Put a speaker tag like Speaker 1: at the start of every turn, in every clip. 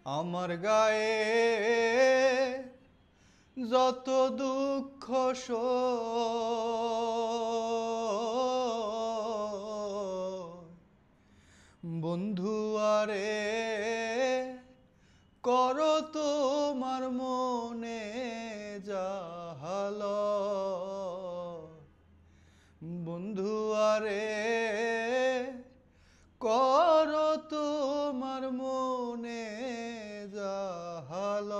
Speaker 1: আমার গায়ে যত দুঃখ বন্ধু আরে করো তোমার মনে জাহাল বন্ধু আরে করো তোমার মনে জাহাল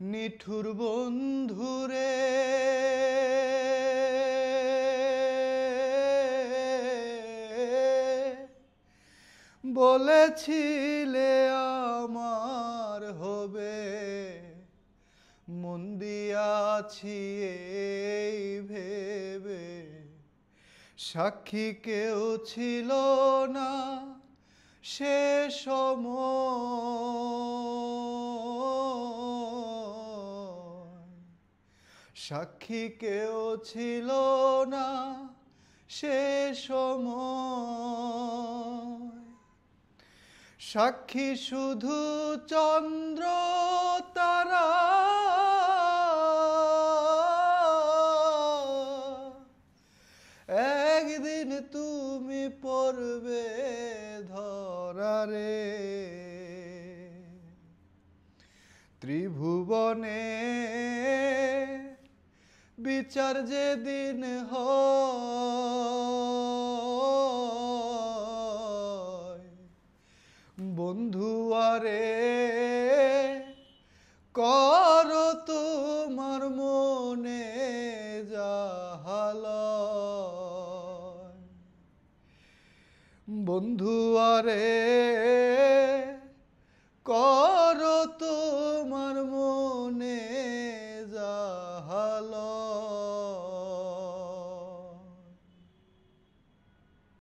Speaker 1: নিঠুর বন্ধুরে বলেছিলে আমার হবে মন দিয়াছি এই ভেবে সাক্ষী কেউ ছিল না সে সময় সাক্ষী কেউ ছিল না সে সময় সাক্ষী শুধু চন্দ্র তারা একদিন তুমি পড়বে ধরারে ত্রিভুবনে বিচার যেদিন হয় বন্ধু আরে করো তোমার মনে জাহাল বন্ধু আরে